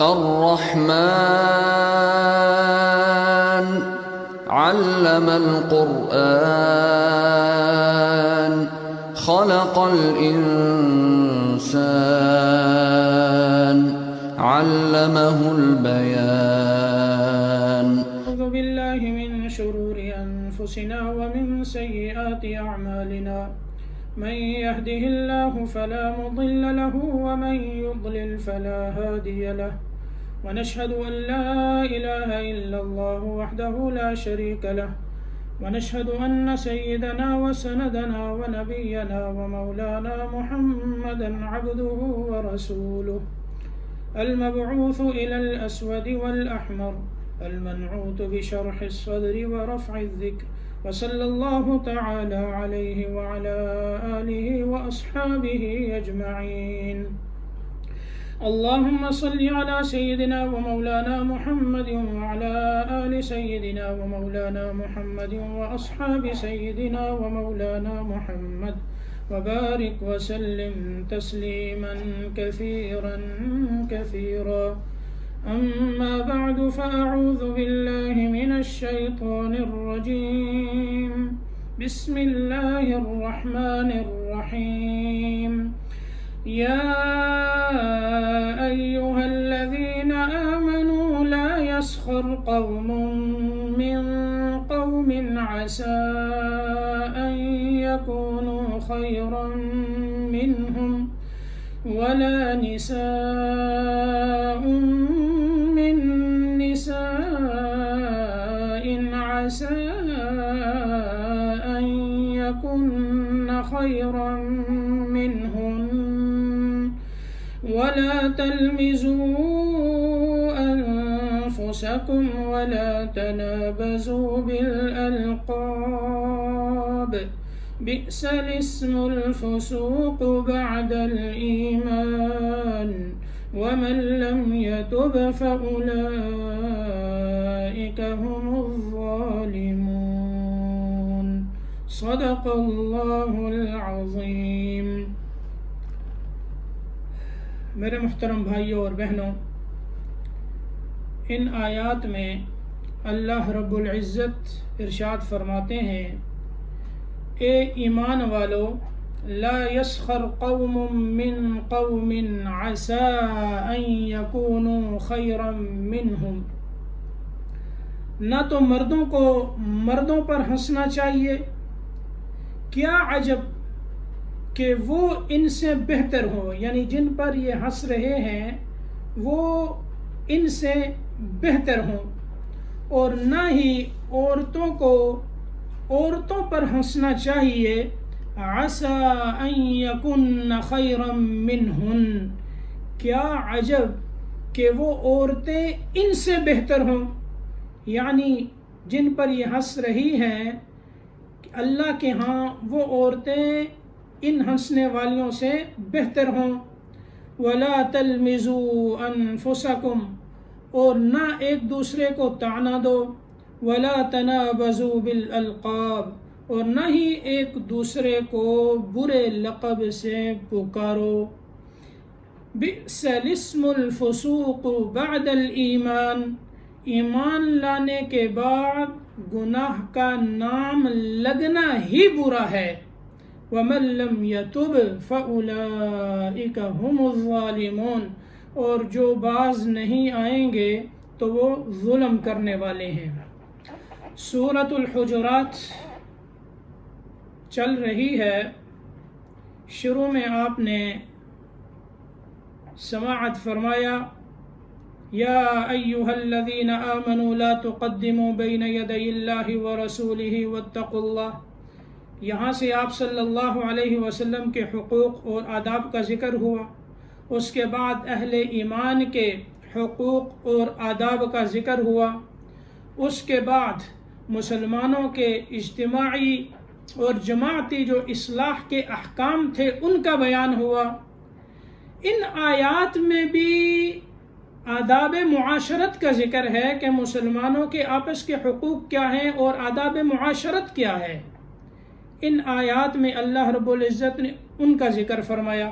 الرحمن علم القرآن خلق الإنسان علمه البيان. أعوذ بالله من شرور أنفسنا ومن سيئات أعمالنا، من يهده الله فلا مضل له ومن يضلل فلا هادي له، ونشهد أن لا إله إلا الله وحده لا شريك له، ونشهد أن سيدنا وسندنا ونبينا ومولانا محمدا عبده ورسوله، المبعوث إلى الأسود والأحمر، المنعوت بشرح الصدر ورفع الذكر، وصلى الله تعالى عليه وعلى آله وأصحابه أجمعين. اللهم صل على سيدنا ومولانا محمد وعلى آل سيدنا ومولانا محمد وأصحاب سيدنا ومولانا محمد، وبارك وسلم تسليما كثيرا كثيرا. أما بعد، فأعوذ بالله من الشيطان الرجيم. بسم الله الرحمن الرحيم. يا أيها الذين آمنوا لا يسخر قوم من قوم عسى أن يكونوا خيرا منهم، ولا نساء من نساء عسى أن يكن خيرا منهن، ولا تلمزوا أنفسكم ولا تنابزوا بالألقاب، بئس الاسم الفسوق بعد الإيمان، ومن لم يتب فأولئك هم الظالمون. صدق اللہ العظیم. میرے محترم بھائیوں اور بہنوں، ان آیات میں اللہ رب العزت ارشاد فرماتے ہیں، اے ایمان والو، لا یسخر قوم من قوم عسى ان یکونوا خیرا منہم. نہ تو مردوں کو مردوں پر ہنسنا چاہیے، کیا عجب کہ وہ ان سے بہتر ہوں، یعنی جن پر یہ ہنس رہے ہیں وہ ان سے بہتر ہوں. اور نہ ہی عورتوں کو عورتوں پر ہنسنا چاہیے، عسى ان یکن خیرا منہن، کیا عجب کہ وہ عورتیں ان سے بہتر ہوں، یعنی جن پر یہ ہنس رہی ہیں اللہ کے ہاں وہ عورتیں ان ہنسنے والیوں سے بہتر ہوں. ولا تلمزوا انفسکم، اور نہ ایک دوسرے کو طعنہ دو، ولا تنابزوا بالالقاب، اور نہ ہی ایک دوسرے کو برے لقب سے پکارو. بئس الاسم الفسوق بعد الایمان، ایمان لانے کے بعد گناہ کا نام لگنا ہی برا ہے. وَمَن لَّمْ يَتُبْ فَأُولَئِكَ هُمُ الظَّالِمُونَ، اور جو باز نہیں آئیں گے تو وہ ظلم کرنے والے ہیں. سورۃ الحجرات چل رہی ہے. شروع میں آپ نے سماعت فرمایا، یا ایھا الذین آمنوا لا تقدموا بین یدی اللہ ورسولہ واتقوا اللہ. یہاں سے آپ صلی اللہ علیہ وسلم کے حقوق اور آداب کا ذکر ہوا. اس کے بعد اہل ایمان کے حقوق اور آداب کا ذکر ہوا. اس کے بعد مسلمانوں کے اجتماعی اور جماعتی جو اصلاح کے احکام تھے ان کا بیان ہوا. ان آیات میں بھی آداب معاشرت کا ذکر ہے کہ مسلمانوں کے آپس کے حقوق کیا ہیں اور آداب معاشرت کیا ہے. ان آیات میں اللہ رب العزت نے ان کا ذکر فرمایا.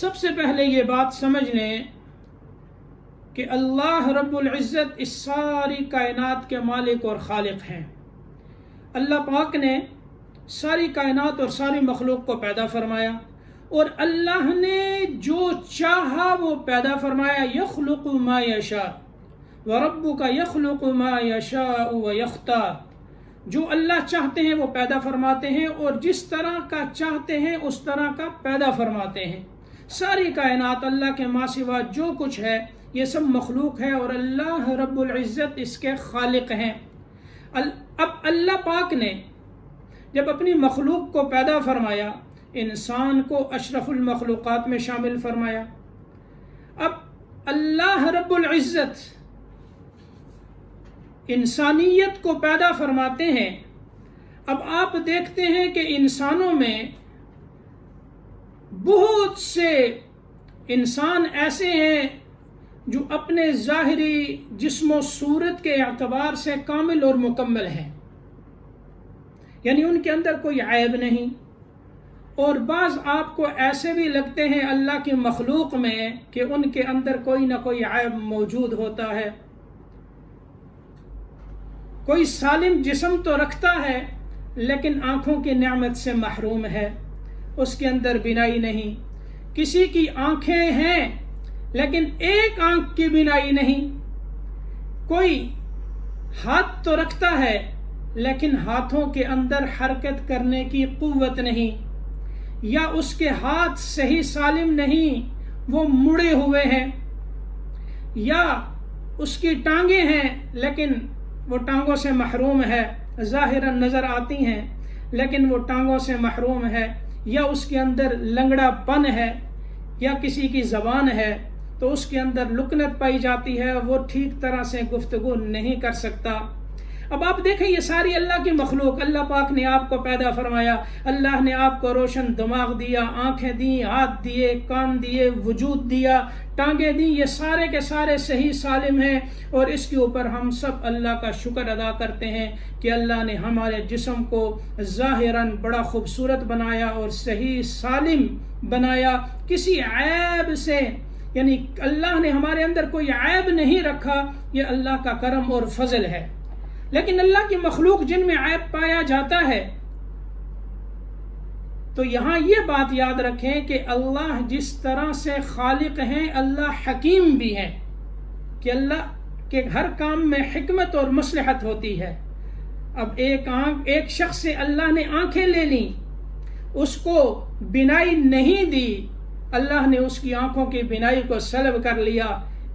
سب سے پہلے یہ بات سمجھ لیں کہ اللہ رب العزت اس ساری کائنات کے مالک اور خالق ہیں۔ اللہ پاک نے ساری کائنات اور ساری مخلوق کو پیدا فرمایا، اور اللہ نے جو چاہا وہ پیدا فرمایا۔ یخلق ما یشاء وربک یخلق ما یشاء ویختار، جو اللہ چاہتے ہیں وہ پیدا فرماتے ہیں، اور جس طرح کا چاہتے ہیں اس طرح کا پیدا فرماتے ہیں۔ ساری کائنات اللہ کے ماں سوا جو کچھ ہے یہ سب مخلوق ہے، اور اللہ رب العزت اس کے خالق ہیں۔ اب اللہ پاک نے جب اپنی مخلوق کو پیدا فرمایا، انسان کو اشرف المخلوقات میں شامل فرمایا۔ اب اللہ رب العزت انسانیت کو پیدا فرماتے ہیں۔ اب آپ دیکھتے ہیں کہ انسانوں میں بہت سے انسان ایسے ہیں جو اپنے ظاہری جسم و صورت کے اعتبار سے کامل اور مکمل ہیں، یعنی ان کے اندر کوئی عیب نہیں، اور بعض آپ کو ایسے بھی لگتے ہیں اللہ کی مخلوق میں کہ ان کے اندر کوئی نہ کوئی عیب موجود ہوتا ہے۔ کوئی سالم جسم تو رکھتا ہے لیکن آنکھوں کی نعمت سے محروم ہے، اس کے اندر بینائی نہیں۔ کسی کی آنکھیں ہیں لیکن ایک آنکھ کی بینائی نہیں۔ کوئی ہاتھ تو رکھتا ہے لیکن ہاتھوں کے اندر حرکت کرنے کی قوت نہیں، یا اس کے ہاتھ صحیح سالم نہیں، وہ مڑے ہوئے ہیں، یا اس کی ٹانگیں ہیں لیکن وہ ٹانگوں سے محروم ہے، ظاہراً نظر آتی ہیں لیکن وہ ٹانگوں سے محروم ہے، یا اس کے اندر لنگڑا پن ہے، یا کسی کی زبان ہے تو اس کے اندر لکنت پائی جاتی ہے، وہ ٹھیک طرح سے گفتگو نہیں کر سکتا۔ اب آپ دیکھیں یہ ساری اللہ کی مخلوق، اللہ پاک نے آپ کو پیدا فرمایا، اللہ نے آپ کو روشن دماغ دیا، آنکھیں دیں، ہاتھ دیے، کان دیے، وجود دیا، ٹانگیں دیں، یہ سارے کے سارے صحیح سالم ہیں، اور اس کے اوپر ہم سب اللہ کا شکر ادا کرتے ہیں کہ اللہ نے ہمارے جسم کو ظاہراً بڑا خوبصورت بنایا اور صحیح سالم بنایا، کسی عیب سے، یعنی اللہ نے ہمارے اندر کوئی عیب نہیں رکھا، یہ اللہ کا کرم اور فضل ہے۔ لیکن اللہ کی مخلوق جن میں عیب پایا جاتا ہے، تو یہاں یہ بات یاد رکھیں کہ اللہ جس طرح سے خالق ہیں، اللہ حکیم بھی ہیں، کہ اللہ کے ہر کام میں حکمت اور مصلحت ہوتی ہے۔ اب ایک شخص سے اللہ نے آنکھیں لے لیں، اس کو بینائی نہیں دی، اللہ نے اس کی آنکھوں کی بینائی کو سلب کر لیا،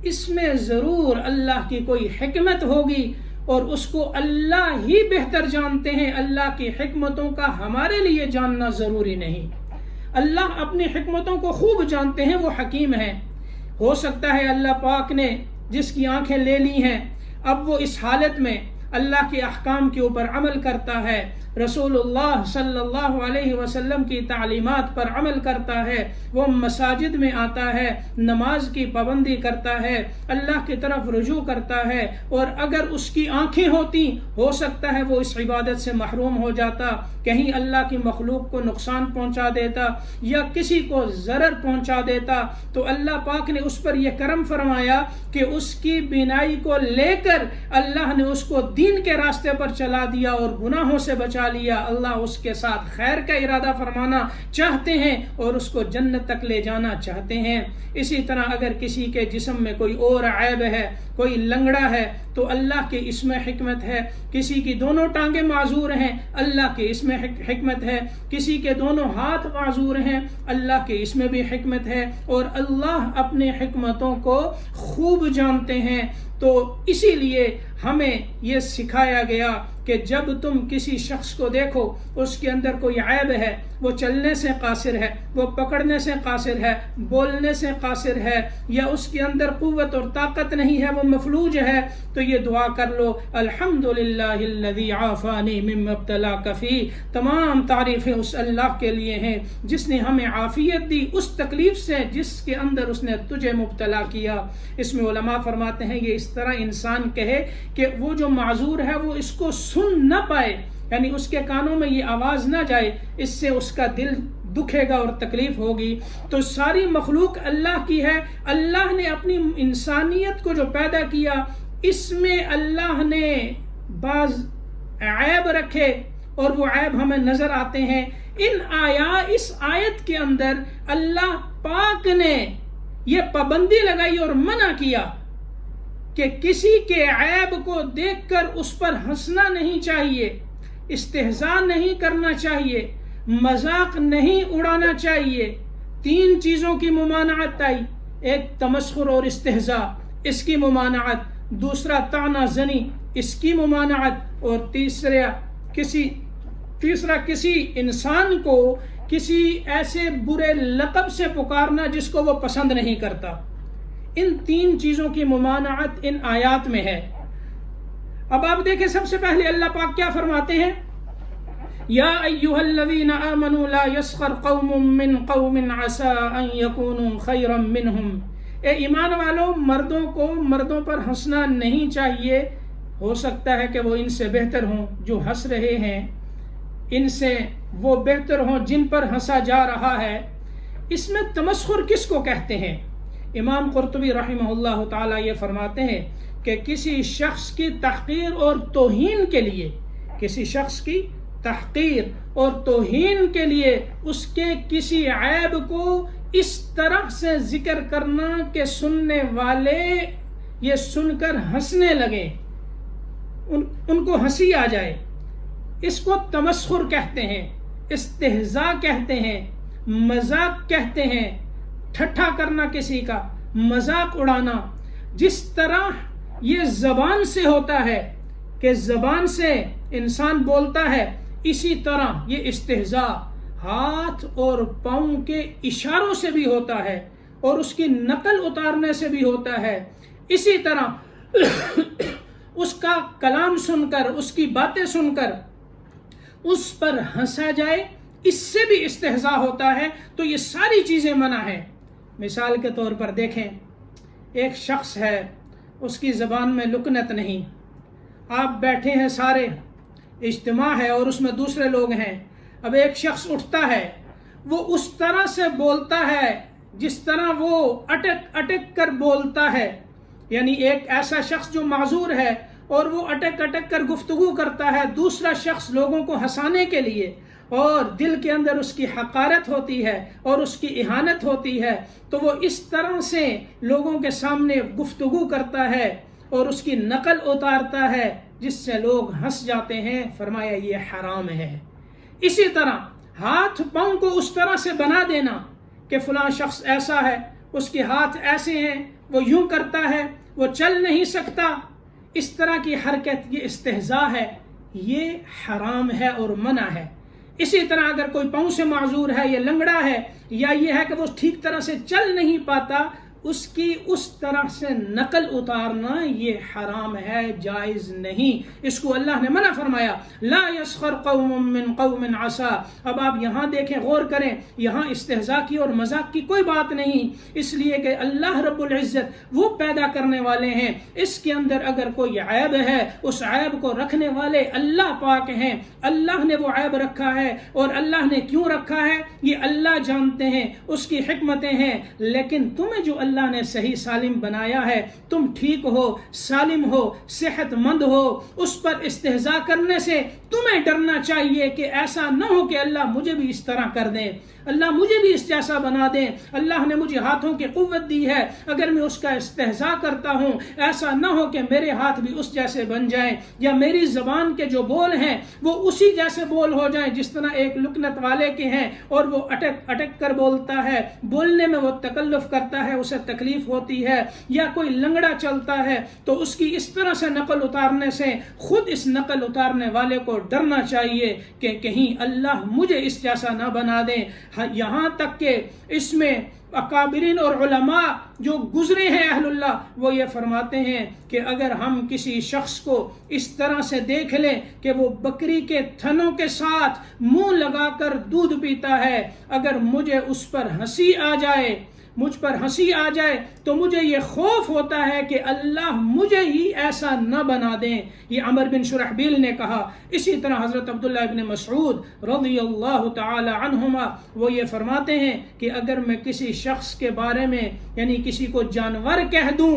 اس میں ضرور اللہ کی کوئی حکمت ہوگی، اور اس کو اللہ ہی بہتر جانتے ہیں۔ اللہ کی حکمتوں کا ہمارے لیے جاننا ضروری نہیں، اللہ اپنی حکمتوں کو خوب جانتے ہیں، وہ حکیم ہیں۔ ہو سکتا ہے اللہ پاک نے جس کی آنکھیں لے لی ہیں، اب وہ اس حالت میں اللہ کے احکام کے اوپر عمل کرتا ہے، رسول اللہ صلی اللہ علیہ وسلم کی تعلیمات پر عمل کرتا ہے، وہ مساجد میں آتا ہے، نماز کی پابندی کرتا ہے، اللہ کی طرف رجوع کرتا ہے، اور اگر اس کی آنکھیں ہوتی ہو سکتا ہے وہ اس عبادت سے محروم ہو جاتا، کہیں اللہ کی مخلوق کو نقصان پہنچا دیتا یا کسی کو ضرر پہنچا دیتا، تو اللہ پاک نے اس پر یہ کرم فرمایا کہ اس کی بینائی کو لے کر اللہ نے اس کو دین کے راستے پر چلا دیا اور گناہوں سے بچا لیا۔ اللہ اس کے ساتھ خیر کا ارادہ فرمانا چاہتے ہیں اور اس کو جنت تک لے جانا چاہتے ہیں۔ اسی طرح اگر کسی کے جسم میں کوئی اور عیب ہے، کوئی لنگڑا ہے، تو اللہ کے اس میں حکمت ہے۔ کسی کی دونوں ٹانگیں معذور ہیں، اللہ کے اس میں حکمت ہے۔ کسی کے دونوں ہاتھ معذور ہیں، اللہ کے اس میں بھی حکمت ہے، اور اللہ اپنے حکمتوں کو خوب جانتے ہیں۔ تو اسی لیے ہمیں یہ سکھایا گیا کہ جب تم کسی شخص کو دیکھو اس کے اندر کوئی عیب ہے، وہ چلنے سے قاصر ہے، وہ پکڑنے سے قاصر ہے، بولنے سے قاصر ہے، یا اس کے اندر قوت اور طاقت نہیں ہے، وہ مفلوج ہے، تو یہ دعا کر لو، الحمدللہ الذی عافانی مما ابتلاک فیہ۔ تمام تعریفیں اس اللہ کے لیے ہیں جس نے ہمیں عافیت دی اس تکلیف سے جس کے اندر اس نے تجھے مبتلا کیا۔ اس میں علماء فرماتے ہیں یہ اس طرح انسان کہے کہ وہ جو معذور ہے وہ اس کو سن نہ پائے، یعنی اس کے کانوں میں یہ آواز نہ جائے، اس سے اس کا دل دکھے گا اور تکلیف ہوگی۔ تو ساری مخلوق اللہ کی ہے، اللہ نے اپنی انسانیت کو جو پیدا کیا اس میں اللہ نے بعض عیب رکھے اور وہ عیب ہمیں نظر آتے ہیں۔ اس آیت کے اندر اللہ پاک نے یہ پابندی لگائی اور منع کیا کہ کسی کے عیب کو دیکھ کر اس پر ہنسنا نہیں چاہیے، استہزاء نہیں کرنا چاہیے، مذاق نہیں اڑانا چاہیے۔ 3 چیزوں کی ممانعت آئی، ایک تمسخر اور استہزاء، اس کی ممانعت، دوسرا طعنہ زنی، اس کی ممانعت، اور تیسرا کسی انسان کو کسی ایسے برے لقب سے پکارنا جس کو وہ پسند نہیں کرتا۔ ان 3 چیزوں کی ممانعت ان آیات میں ہے۔ اب آپ دیکھیں سب سے پہلے اللہ پاک کیا فرماتے ہیں، یا ایھا الذین آمنوا لا یسخر قوم من قوم عسى ان یکونوا خیرا منہم۔ اے ایمان والو، مردوں کو مردوں پر ہنسنا نہیں چاہیے، ہو سکتا ہے کہ وہ ان سے بہتر ہوں، جو ہنس رہے ہیں ان سے وہ بہتر ہوں جن پر ہنسا جا رہا ہے۔ اس میں تمسخر کس کو کہتے ہیں؟ امام قرطبی رحمہ اللہ تعالی یہ فرماتے ہیں کہ کسی شخص کی تحقیر اور توہین کے لیے، کسی شخص کی تحقیر اور توہین کے لیے اس کے کسی عیب کو اس طرح سے ذکر کرنا کہ سننے والے یہ سن کر ہنسنے لگے، ان کو ہنسی آ جائے، اس کو تمسخر کہتے ہیں، استہزاء کہتے ہیں، مذاق کہتے ہیں، ٹھٹھا کرنا، کسی کا مذاق اڑانا۔ جس طرح یہ زبان سے ہوتا ہے کہ زبان سے انسان بولتا ہے، اسی طرح یہ استہزاء ہاتھ اور پاؤں کے اشاروں سے بھی ہوتا ہے اور اس کی نقل اتارنے سے بھی ہوتا ہے۔ اسی طرح اس کا کلام سن کر، اس کی باتیں سن کر اس پر ہنسا جائے، اس سے بھی استہزاء ہوتا ہے۔ تو یہ ساری چیزیں منع ہیں۔ مثال کے طور پر دیکھیں، ایک شخص ہے، اس کی زبان میں لکنت نہیں، آپ بیٹھے ہیں، سارے اجتماع ہے اور اس میں دوسرے لوگ ہیں، اب ایک شخص اٹھتا ہے، وہ اس طرح سے بولتا ہے جس طرح وہ اٹک اٹک کر بولتا ہے، یعنی ایک ایسا شخص جو معذور ہے اور وہ اٹک اٹک کر گفتگو کرتا ہے، دوسرا شخص لوگوں کو ہنسانے کے لیے، اور دل کے اندر اس کی حقارت ہوتی ہے اور اس کی اہانت ہوتی ہے، تو وہ اس طرح سے لوگوں کے سامنے گفتگو کرتا ہے اور اس کی نقل اتارتا ہے جس سے لوگ ہنس جاتے ہیں۔ فرمایا یہ حرام ہے۔ اسی طرح ہاتھ پاؤں کو اس طرح سے بنا دینا کہ فلاں شخص ایسا ہے، اس کے ہاتھ ایسے ہیں، وہ یوں کرتا ہے، وہ چل نہیں سکتا، اس طرح کی حرکت، یہ استہزاء ہے، یہ حرام ہے اور منع ہے۔ اسی طرح اگر کوئی پاؤں سے معذور ہے یا لنگڑا ہے یا یہ ہے کہ وہ ٹھیک طرح سے چل نہیں پاتا، اس کی اس طرح سے نقل اتارنا یہ حرام ہے، جائز نہیں، اس کو اللہ نے منع فرمایا۔ لا یسخر قوم من قوم عسى۔ اب آپ یہاں دیکھیں، غور کریں، یہاں استہزاء کی اور مذاق کی کوئی بات نہیں، اس لیے کہ اللہ رب العزت وہ پیدا کرنے والے ہیں، اس کے اندر اگر کوئی عیب ہے اس عیب کو رکھنے والے اللہ پاک ہیں، اللہ نے وہ عیب رکھا ہے، اور اللہ نے کیوں رکھا ہے یہ اللہ جانتے ہیں، اس کی حکمتیں ہیں، لیکن تمہیں جو اللہ نے صحیح سالم بنایا ہے، تم ٹھیک ہو، سالم ہو، صحت مند ہو، اس پر استہزاء کرنے سے تمہیں ڈرنا چاہیے کہ ایسا نہ ہو کہ اللہ مجھے بھی اس طرح کر دیں، اللہ مجھے بھی اس جیسا بنا دیں، اللہ نے مجھے ہاتھوں کی قوت دی ہے، اگر میں اس کا استہزاء کرتا ہوں ایسا نہ ہو کہ میرے ہاتھ بھی اس جیسے بن جائیں، یا میری زبان کے جو بول ہیں وہ اسی جیسے بول ہو جائیں جس طرح ایک لکنت والے کے ہیں، اور وہ اٹک اٹک کر بولتا ہے، بولنے میں وہ تکلف کرتا ہے، اسے تکلیف ہوتی ہے، یا کوئی لنگڑا چلتا ہے تو اس کی اس طرح سے نقل اتارنے سے خود اس نقل اتارنے والے کو ڈرنا چاہیے کہ کہیں اللہ مجھے اس جیسا نہ بنا دیں۔ یہاں تک کہ اس میں اکابرین اور علماء جو گزرے ہیں اہل اللہ، وہ یہ فرماتے ہیں کہ اگر ہم کسی شخص کو اس طرح سے دیکھ لیں کہ وہ بکری کے تھنوں کے ساتھ منہ لگا کر دودھ پیتا ہے، اگر مجھے اس پر ہنسی آ جائے، مجھ پر ہنسی آ جائے تو مجھے یہ خوف ہوتا ہے کہ اللہ مجھے ہی ایسا نہ بنا دیں. یہ عمر بن شرحبیل نے کہا. اسی طرح حضرت عبداللہ ابن مسعود رضی اللہ تعالی عنہما وہ یہ فرماتے ہیں کہ اگر میں کسی شخص کے بارے میں یعنی کسی کو جانور کہہ دوں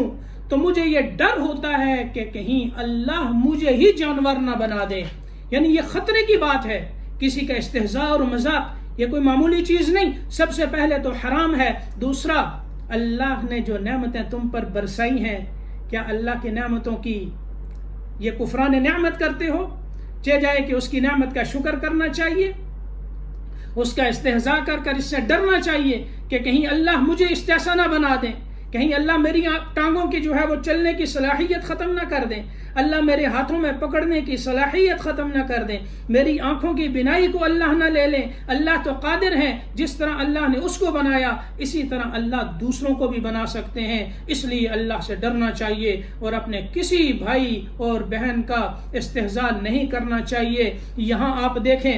تو مجھے یہ ڈر ہوتا ہے کہ کہیں اللہ مجھے ہی جانور نہ بنا دے. یعنی یہ خطرے کی بات ہے. کسی کا استہزاء اور مذاق یہ کوئی معمولی چیز نہیں. سب سے پہلے تو حرام ہے. دوسرا، اللہ نے جو نعمتیں تم پر برسائی ہیں، کیا اللہ کی نعمتوں کی یہ کفران نعمت کرتے ہو؟ چاہے جائے کہ اس کی نعمت کا شکر کرنا چاہیے، اس کا استہزاء کر کر اس سے ڈرنا چاہیے کہ کہیں اللہ مجھے اس جیسا نہ بنا دیں، کہیں اللہ میری ٹانگوں کی جو ہے وہ چلنے کی صلاحیت ختم نہ کر دیں، اللہ میرے ہاتھوں میں پکڑنے کی صلاحیت ختم نہ کر دیں، میری آنکھوں کی بینائی کو اللہ نہ لے لیں. اللہ تو قادر ہیں، جس طرح اللہ نے اس کو بنایا اسی طرح اللہ دوسروں کو بھی بنا سکتے ہیں. اس لیے اللہ سے ڈرنا چاہیے اور اپنے کسی بھائی اور بہن کا استہزاء نہیں کرنا چاہیے. یہاں آپ دیکھیں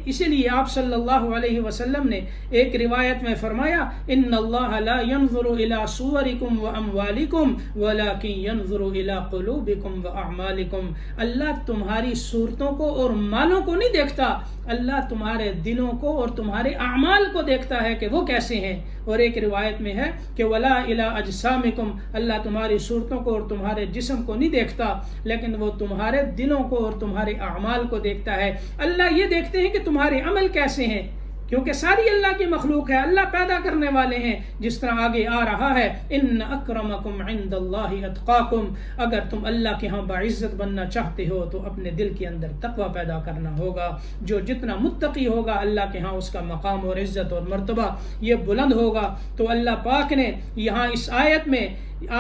اسی لیے آپ صلی اللہ علیہ وسلم نے ایک روایت میں فرمایا ان اللہ لا ينظر الى صورکم واموالکم ولکن ينظر الى قلوبکم واعمالکم. اللہ تمہاری صورتوں کو اور مالوں کو نہیں دیکھتا، اللہ تمہارے دلوں کو اور تمہارے اعمال کو دیکھتا ہے کہ وہ کیسے ہیں. اور ایک روایت میں ہے کہ ولا الى اجسامکم، اللہ تمہاری صورتوں کو اور تمہارے جسم کو نہیں دیکھتا لیکن وہ تمہارے دلوں کو اور تمہارے اعمال کو دیکھتا ہے. اللہ یہ دیکھتے ہیں کہ تمہارے عمل کیسے ہیں، کیونکہ ساری اللہ کی مخلوق ہے، اللہ پیدا کرنے والے ہیں. جس طرح آگے آ رہا ہے ان اکرمکم عند اللہ اتقاکم، اگر تم اللہ کے ہاں باعزت بننا چاہتے ہو تو اپنے دل کے اندر تقوی پیدا کرنا ہوگا. جو جتنا متقی ہوگا اللہ کے ہاں اس کا مقام اور عزت اور مرتبہ یہ بلند ہوگا. تو اللہ پاک نے یہاں اس آیت میں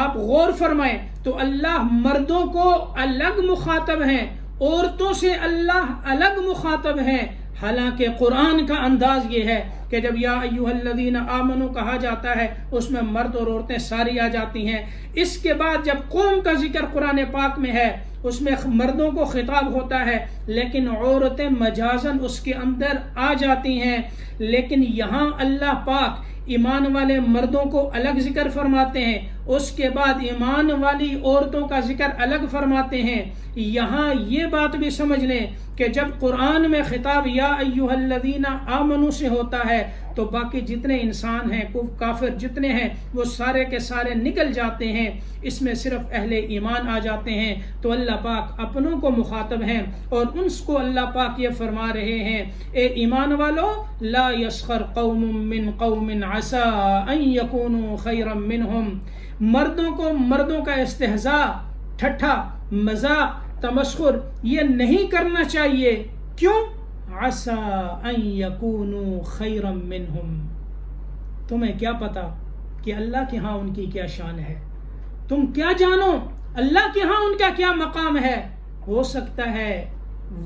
آپ غور فرمائیں تو اللہ مردوں کو الگ مخاطب ہیں، عورتوں سے اللہ الگ مخاطب ہیں. حالانکہ قرآن کا انداز یہ ہے کہ جب یا ایھا الذین آمنوا کہا جاتا ہے اس میں مرد اور عورتیں ساری آ جاتی ہیں. اس کے بعد جب قوم کا ذکر قرآن پاک میں ہے اس میں مردوں کو خطاب ہوتا ہے لیکن عورتیں مجازن اس کے اندر آ جاتی ہیں. لیکن یہاں اللہ پاک ایمان والے مردوں کو الگ ذکر فرماتے ہیں، اس کے بعد ایمان والی عورتوں کا ذکر الگ فرماتے ہیں. یہاں یہ بات بھی سمجھ لیں کہ جب قرآن میں خطاب یا ایھا الذین آمنوا سے ہوتا ہے تو باقی جتنے انسان ہیں کافر جتنے ہیں وہ سارے کے سارے نکل جاتے ہیں، اس میں صرف اہل ایمان آ جاتے ہیں. تو اللہ پاک اپنوں کو مخاطب ہیں اور ان کو اللہ پاک یہ فرما رہے ہیں اے ایمان والو لا یسخر قوم من قوم عسى ان یکونوا خیرا منہم. مردوں کو مردوں کا استہزاء، ٹھٹھا، مذاق، تمسخر یہ نہیں کرنا چاہیے. کیوں؟ عسى ان یکونوا خیرا منہم. تمہیں کیا پتا کہ اللہ کے ہاں ان کی کیا شان ہے، تم کیا جانو اللہ کے ہاں ان کا کیا مقام ہے. ہو سکتا ہے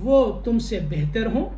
وہ تم سے بہتر ہوں.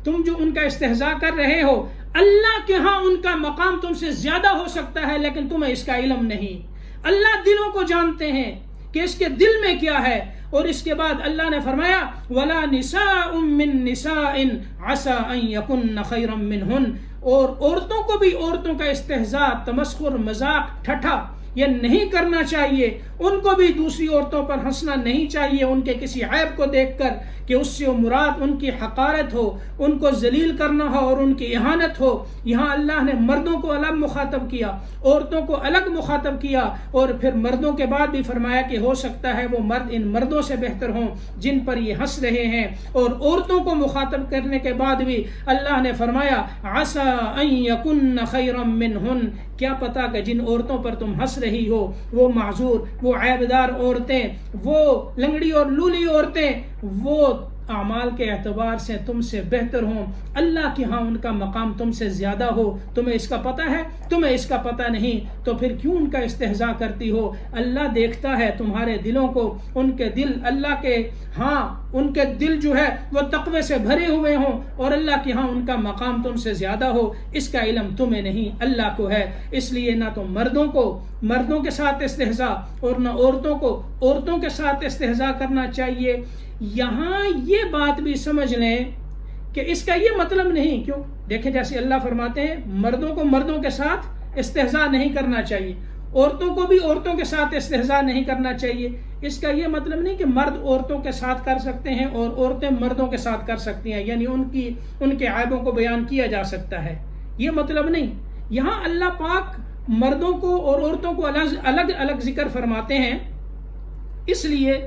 تم جو ان کا استہزاء کر رہے ہو اللہ کے ہاں ان کا مقام تم سے زیادہ ہو سکتا ہے لیکن تمہیں اس کا علم نہیں. اللہ دلوں کو جانتے ہیں کہ اس کے دل میں کیا ہے. اور اس کے بعد اللہ نے فرمایا وَلَا نِسَاءٌ مِّن نِسَاءٍ عَسَىٰ أَن يَكُنَّ خَيْرًا مِّنْهُنَّ. اور عورتوں کو بھی عورتوں کا استہزاء، تمسخر، مذاق، ٹھٹھا یہ نہیں کرنا چاہیے. ان کو بھی دوسری عورتوں پر ہنسنا نہیں چاہیے ان کے کسی عیب کو دیکھ کر کہ اس سے مراد ان کی حقارت ہو، ان کو ذلیل کرنا ہو اور ان کی اہانت ہو. یہاں اللہ نے مردوں کو الگ مخاطب کیا، عورتوں کو الگ مخاطب کیا اور پھر مردوں کے بعد بھی فرمایا کہ ہو سکتا ہے وہ مرد ان مردوں سے بہتر ہوں جن پر یہ ہنس رہے ہیں. اور عورتوں کو مخاطب کرنے کے بعد بھی اللہ نے فرمایا عسى ان يكن خيرا منهن. کیا پتا کہ جن عورتوں پر تم ہنس رہی ہو وہ معذور، وہ عیبدار عورتیں، وہ لنگڑی اور لولی عورتیں وہ اعمال کے اعتبار سے تم سے بہتر ہوں، اللہ کے ہاں ان کا مقام تم سے زیادہ ہو. تمہیں اس کا پتہ ہے؟ تمہیں اس کا پتہ نہیں تو پھر کیوں ان کا استہزاء کرتی ہو؟ اللہ دیکھتا ہے تمہارے دلوں کو. ان کے دل اللہ کے ہاں ان کے دل جو ہے وہ تقوی سے بھرے ہوئے ہوں اور اللہ کے ہاں ان کا مقام تم سے زیادہ ہو. اس کا علم تمہیں نہیں، اللہ کو ہے. اس لیے نہ تو مردوں کے ساتھ استہزاء اور نہ عورتوں کو عورتوں کے ساتھ استہزاء کرنا چاہیے. یہاں یہ بات بھی سمجھ لیں کہ اس کا یہ مطلب نہیں. کیوں؟ دیکھیں جیسے اللہ فرماتے ہیں مردوں کو مردوں کے ساتھ استہزاء نہیں کرنا چاہیے. عورتوں کو بھی عورتوں کے ساتھ استہزاء نہیں کرنا چاہیے. اس کا یہ مطلب نہیں کہ مرد عورتوں کے ساتھ کر سکتے ہیں اور عورتیں مردوں کے ساتھ کر سکتی ہیں، یعنی ان کے عیبوں کو بیان کیا جا سکتا ہے، یہ مطلب نہیں. یہاں اللہ پاک مردوں کو اور عورتوں کو الگ الگ ذکر فرماتے ہیں، اس لیے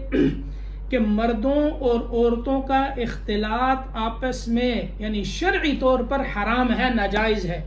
کہ مردوں اور عورتوں کا اختلاط آپس میں یعنی شرعی طور پر حرام ہے، ناجائز ہے.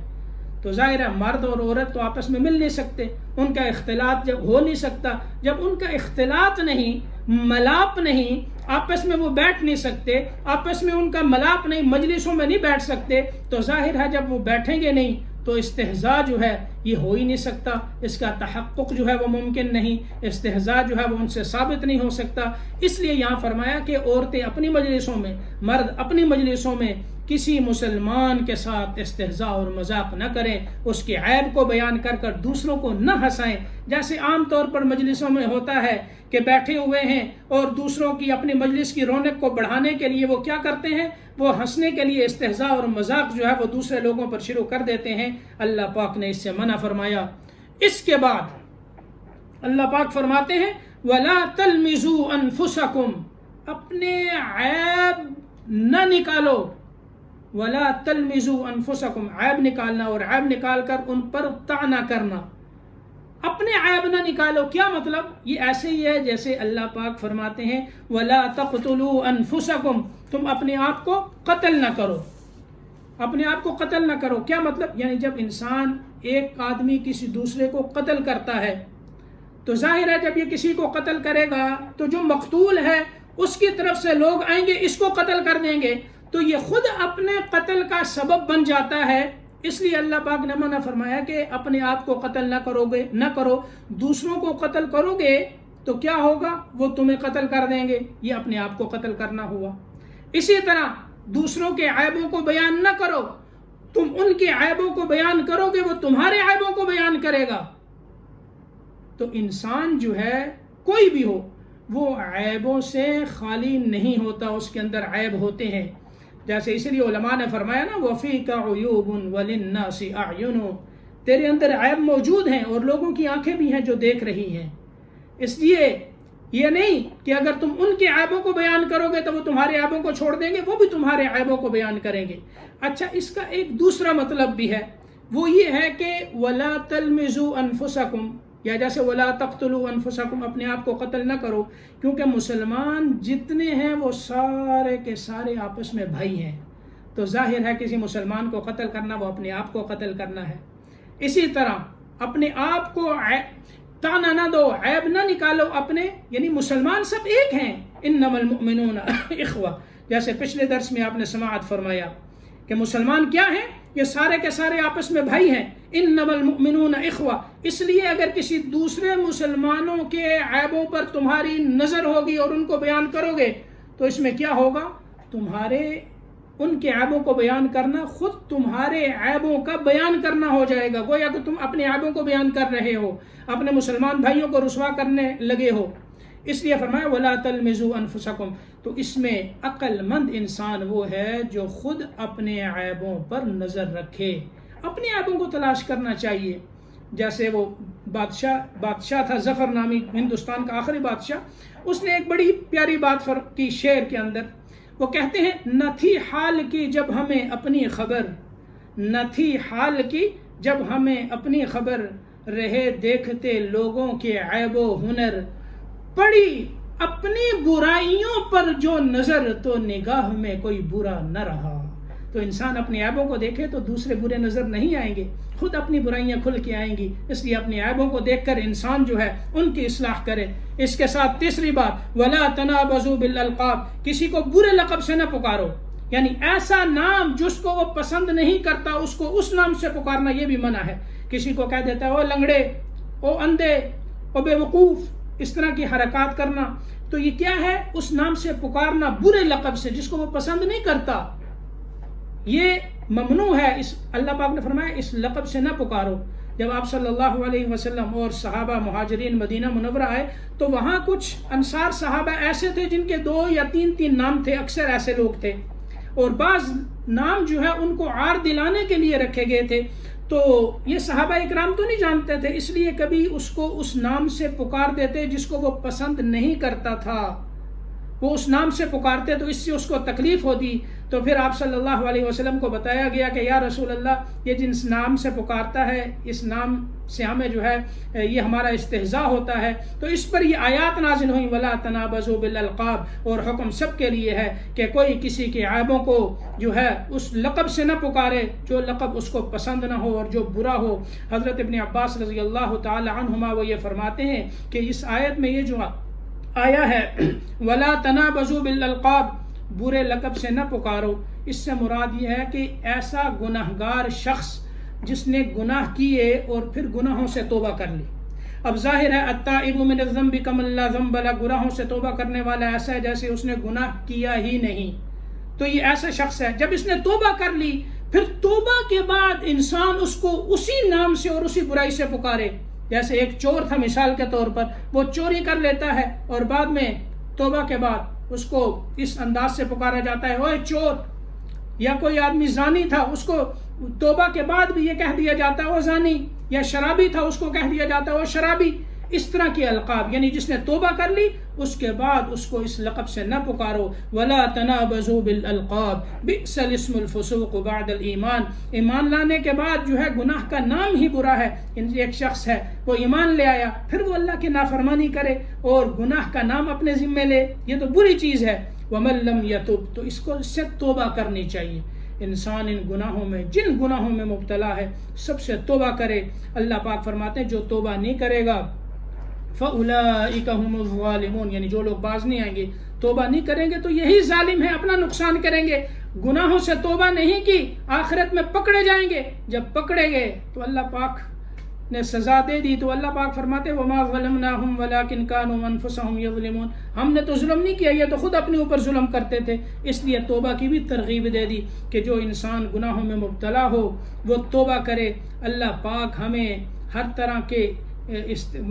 تو ظاہر ہے مرد اور عورت تو آپس میں مل نہیں سکتے، ان کا اختلاط جب ہو نہیں سکتا، جب ان کا اختلاط نہیں، ملاپ نہیں، آپس میں وہ بیٹھ نہیں سکتے، آپس میں ان کا ملاپ نہیں، مجلسوں میں نہیں بیٹھ سکتے، تو ظاہر ہے جب وہ بیٹھیں گے نہیں تو استہزاء جو ہے یہ ہو ہی نہیں سکتا، اس کا تحقق جو ہے وہ ممکن نہیں، استہزاء جو ہے وہ ان سے ثابت نہیں ہو سکتا. اس لیے یہاں فرمایا کہ عورتیں اپنی مجلسوں میں، مرد اپنی مجلسوں میں کسی مسلمان کے ساتھ استہزاء اور مذاق نہ کریں، اس کے عیب کو بیان کر کر دوسروں کو نہ ہنسائیں. جیسے عام طور پر مجلسوں میں ہوتا ہے کہ بیٹھے ہوئے ہیں اور دوسروں کی اپنی مجلس کی رونق کو بڑھانے کے لیے وہ کیا کرتے ہیں، وہ ہنسنے کے لیے استہزاء اور مذاق جو ہے وہ دوسرے لوگوں پر شروع کر دیتے ہیں. اللہ پاک نے اس سے منع فرمایا. اس کے بعد اللہ پاک فرماتے ہیں وَلَا تَلْمِزُوا أَنفُسَكُمْ، اپنے عیب نہ نکالو. وَلَا تَلْمِزُوا أَنفُسَكُمْ، عیب نکالنا اور عیب نکال کر ان پر طعنہ کرنا. اپنے عیب نہ نکالو، کیا مطلب؟ یہ ایسے ہی ہے جیسے اللہ پاک فرماتے ہیں وَلَا تَقْتُلُوا أَنفُسَكُمْ، تم اپنے آپ کو قتل نہ کرو، اپنے آپ کو قتل نہ کرو. کیا مطلب؟ یعنی جب انسان ایک آدمی کسی دوسرے کو قتل کرتا ہے تو ظاہر ہے جب یہ کسی کو قتل کرے گا تو جو مقتول ہے اس کی طرف سے لوگ آئیں گے، اس کو قتل کر دیں گے، تو یہ خود اپنے قتل کا سبب بن جاتا ہے. اس لیے اللہ پاک نے منع فرمایا کہ اپنے آپ کو قتل نہ کرو. دوسروں کو قتل کرو گے تو کیا ہوگا؟ وہ تمہیں قتل کر دیں گے، یہ اپنے آپ کو قتل کرنا ہوا. اسی طرح دوسروں کے عیبوں کو بیان نہ کرو، تم ان کے عیبوں کو بیان کرو گے وہ تمہارے عیبوں کو بیان کرے گا. تو انسان جو ہے کوئی بھی ہو وہ عیبوں سے خالی نہیں ہوتا، اس کے اندر عیب ہوتے ہیں. جیسے اس لیے علماء نے فرمایا نا وَفِيكَ عُيُوبٌ وَلِلنَّاسِ أَعْيُنٌ، تیرے اندر عیب موجود ہیں اور لوگوں کی آنکھیں بھی ہیں جو دیکھ رہی ہیں. اس لیے یہ نہیں کہ اگر تم ان کے عیبوں کو بیان کرو گے تو وہ تمہارے عیبوں کو چھوڑ دیں گے، وہ بھی تمہارے عیبوں کو بیان کریں گے. اچھا، اس کا ایک دوسرا مطلب بھی ہے، وہ یہ ہے کہ وَلَا تَلْمِزُوا أَنفُسَكُمْ، یا جیسے وَلَا تَقْتُلُوا أَنفُسَكُمْ، اپنے آپ کو قتل نہ کرو، کیونکہ مسلمان جتنے ہیں وہ سارے کے سارے آپس میں بھائی ہیں. تو ظاہر ہے کسی مسلمان کو قتل کرنا وہ اپنے آپ کو قتل کرنا ہے. اسی طرح اپنے آپ کو طعنہ نہ دو، عیب نہ نکالو اپنے، یعنی مسلمان سب ایک ہیں. انما المؤمنون اخوہ، جیسے پچھلے درس میں آپ نے سماعت فرمایا کہ مسلمان کیا ہیں؟ یہ سارے کے سارے آپس میں بھائی ہیں. انما المؤمنون اخوہ. اس لیے اگر کسی دوسرے مسلمانوں کے عیبوں پر تمہاری نظر ہوگی اور ان کو بیان کرو گے تو اس میں کیا ہوگا؟ تمہارے ان کے عیبوں کو بیان کرنا خود تمہارے عیبوں کا بیان کرنا ہو جائے گا. گویا کہ تم اپنے عیبوں کو بیان کر رہے ہو، اپنے مسلمان بھائیوں کو رسوا کرنے لگے ہو. اس لیے فرمایا وَلَا تَلْمِزُوا أَنفُسَكُمْ. تو اس میں عقل مند انسان وہ ہے جو خود اپنے عیبوں پر نظر رکھے، اپنے عیبوں کو تلاش کرنا چاہیے. جیسے وہ بادشاہ تھا ظفر نامی، ہندوستان کا آخری بادشاہ، اس نے ایک بڑی پیاری بات کی شعر کے اندر. وہ کہتے ہیں نہ تھی حال کی جب ہمیں اپنی خبر، نہ تھی حال کی جب ہمیں اپنی خبر، رہے دیکھتے لوگوں کے عیب و ہنر، پڑی اپنی برائیوں پر جو نظر، تو نگاہ میں کوئی برا نہ رہا. تو انسان اپنے عیبوں کو دیکھے تو دوسرے برے نظر نہیں آئیں گے، خود اپنی برائیاں کھل کے آئیں گی. اس لیے اپنے عیبوں کو دیکھ کر انسان جو ہے ان کی اصلاح کرے. اس کے ساتھ تیسری بات وَلَا تَنَابَزُوا بِالْأَلْقَابِ، کسی کو برے لقب سے نہ پکارو، یعنی ایسا نام جس کو وہ پسند نہیں کرتا اس کو اس نام سے پکارنا یہ بھی منع ہے. کسی کو کہہ دیتا ہے او لنگڑے، او اندھے، او بے وقوف، اس طرح کی حرکات کرنا، تو یہ کیا ہے؟ اس نام سے پکارنا برے لقب سے جس کو وہ پسند نہیں کرتا، یہ ممنوع ہے. اللہ پاک نے فرمایا اس لقب سے نہ پکارو. جب آپ صلی اللہ علیہ وسلم اور صحابہ مہاجرین مدینہ منورہ آئے تو وہاں کچھ انصار صحابہ ایسے تھے جن کے 2 یا 3 نام تھے، اکثر ایسے لوگ تھے، اور بعض نام جو ہے ان کو عار دلانے کے لیے رکھے گئے تھے. تو یہ صحابہ اکرام تو نہیں جانتے تھے، اس لیے کبھی اس کو اس نام سے پکار دیتے جس کو وہ پسند نہیں کرتا تھا، وہ اس نام سے پکارتے تو اس سے اس کو تکلیف ہوتی. تو پھر آپ صلی اللہ علیہ وسلم کو بتایا گیا کہ یا رسول اللہ، یہ جس نام سے پکارتا ہے اس نام سے ہمیں جو ہے یہ ہمارا استہزاء ہوتا ہے. تو اس پر یہ آیات نازل ہوئیں وَلَا تَنَابَزُوا بِالْأَلْقَابِ، اور حکم سب کے لیے ہے کہ کوئی کسی کے عیبوں کو جو ہے اس لقب سے نہ پکارے جو لقب اس کو پسند نہ ہو اور جو برا ہو. حضرت ابن عباس رضی اللہ تعالی عنہما وہ یہ فرماتے ہیں کہ اس آیت میں یہ جو آیا ہے وَلَا تَنَابَزُوا بِالْأَلْقَابِ، برے لقب سے نہ پکارو، اس سے مراد یہ ہے کہ ایسا گناہگار شخص جس نے گناہ کیے اور پھر گناہوں سے توبہ کر لی. اب ظاہر ہے التائب من الذنب کمن لا ذنب لہ، گناہوں سے توبہ کرنے والا ایسا ہے جیسے اس نے گناہ کیا ہی نہیں. تو یہ ایسا شخص ہے جب اس نے توبہ کر لی، پھر توبہ کے بعد انسان اس کو اسی نام سے اور اسی برائی سے پکارے. جیسے ایک چور تھا مثال کے طور پر، وہ چوری کر لیتا ہے اور بعد میں توبہ کے بعد اس کو اس انداز سے پکارا جاتا ہے اوے چور. یا کوئی آدمی زانی تھا، اس کو توبہ کے بعد بھی یہ کہہ دیا جاتا ہے او زانی. یا شرابی تھا، اس کو کہہ دیا جاتا ہے او شرابی. اس طرح کے القاب، یعنی جس نے توبہ کر لی اس کے بعد اس کو اس لقب سے نہ پکارو. وَلَا تَنَابَزُوا بِالْأَلْقَابِ بِئْسَ الْاسْمُ الْفُسُوقُ بَعْدَ الْإِيمَانِ، ایمان لانے کے بعد جو ہے گناہ کا نام ہی برا ہے. ایک شخص ہے وہ ایمان لے آیا، پھر وہ اللہ کی نافرمانی کرے اور گناہ کا نام اپنے ذمے لے، یہ تو بری چیز ہے. وَمَن لَّمْ يَتُبْ، تو اس کو اس سے توبہ کرنی چاہیے. انسان ان گناہوں میں، جن گناہوں میں مبتلا ہے، سب سے توبہ کرے. اللہ پاک فرماتے ہیں جو توبہ نہیں کرے گا فَأُولَٰئِكَ هُمُ الظَّالِمُونَ، یعنی جو لوگ باز نہیں آئیں گے، توبہ نہیں کریں گے تو یہی ظالم ہے، اپنا نقصان کریں گے. گناہوں سے توبہ نہیں کی، آخرت میں پکڑے جائیں گے. جب پکڑے گئے تو اللہ پاک نے سزا دے دی. تو اللہ پاک فرماتے وَمَا ظَلَمْنَاهُمْ وَلَٰكِنْ كَانُوا أَنفُسَهُمْ يَظْلِمُونَ، ہم نے تو ظلم نہیں کیا، یہ تو خود اپنے اوپر ظلم کرتے تھے. اس لیے توبہ کی بھی ترغیب دے دی کہ جو انسان گناہوں میں مبتلا ہو وہ توبہ کرے. اللہ پاک ہمیں ہر طرح کے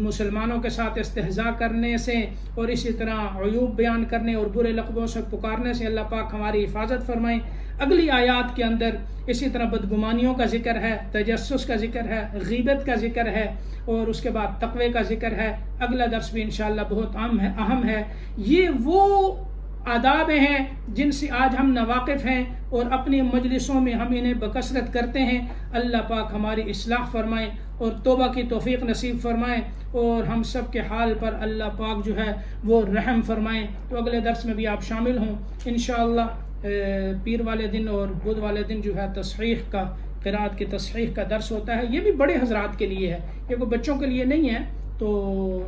مسلمانوں کے ساتھ استہزاء کرنے سے اور اسی طرح عیوب بیان کرنے اور برے لقبوں سے پکارنے سے اللہ پاک ہماری حفاظت فرمائے. اگلی آیات کے اندر اسی طرح بدگمانیوں کا ذکر ہے، تجسس کا ذکر ہے، غیبت کا ذکر ہے اور اس کے بعد تقوی کا ذکر ہے. اگلا درس بھی انشاءاللہ بہت اہم ہے. یہ وہ آداب ہیں جن سے آج ہم ناواقف ہیں اور اپنی مجلسوں میں ہم انہیں بکثرت کرتے ہیں. اللہ پاک ہماری اصلاح فرمائے اور توبہ کی توفیق نصیب فرمائے اور ہم سب کے حال پر اللہ پاک جو ہے وہ رحم فرمائے. تو اگلے درس میں بھی آپ شامل ہوں انشاءاللہ. پیر والے دن اور بدھ والے دن جو ہے تصحیح کا، قرات کی تصحیح کا درس ہوتا ہے. یہ بھی بڑے حضرات کے لیے ہے، یہ کوئی بچوں کے لیے نہیں ہے. تو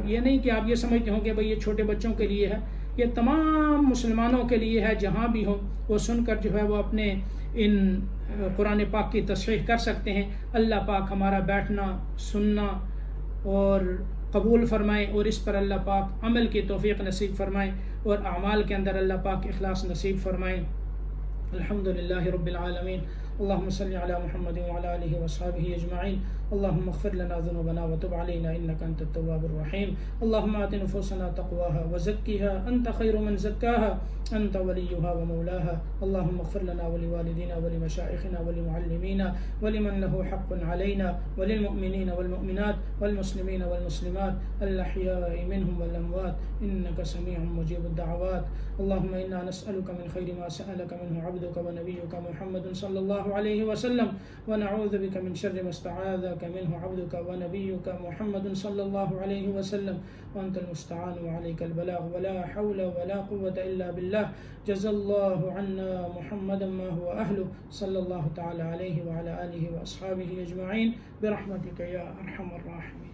یہ نہیں کہ آپ یہ سمجھتے ہوں کہ بھئی یہ چھوٹے بچوں کے لیے ہے، یہ تمام مسلمانوں کے لیے ہے جہاں بھی ہوں. وہ سن کر جو ہے وہ اپنے ان قرآن پاک کی تصحیح کر سکتے ہیں. اللہ پاک ہمارا بیٹھنا سننا اور قبول فرمائے اور اس پر اللہ پاک عمل کی توفیق نصیب فرمائے اور اعمال کے اندر اللہ پاک اخلاص نصیب فرمائے. الحمدللہ رب العالمین. اللهم صل على محمد وعلى آله وصحبه أجمعين. اللهم اغفر لنا ذنوبنا وتب علينا إنك أنت التواب الرحيم. اللهم آت نفوسنا تقواها وزكها أنت خير من زكاها أنت وليها ومولاها. اللهم اغفر لنا ولوالدينا ولمشائخنا ولمعلمينا ولمن له حق علينا وللمؤمنين والمؤمنات والمسلمين والمسلمات الأحياء منهم والأموات إنك سميع مجيب الدعوات. اللهم إنا نسألك من خير ما سألك منه عبدك ونبيك محمد صلى الله عليه وسلم ونعوذ بك من شر ما استعاذك منه عبدك ونبيك محمد صلى الله عليه وسلم وأنت المستعان وعليك البلاغ ولا حول ولا قوة إلا بالله. جزا الله عنا محمدا ما هو أهله صلى الله تعالى عليه وعلى آله وأصحابه أجمعين برحمتك يا أرحم الراحمين.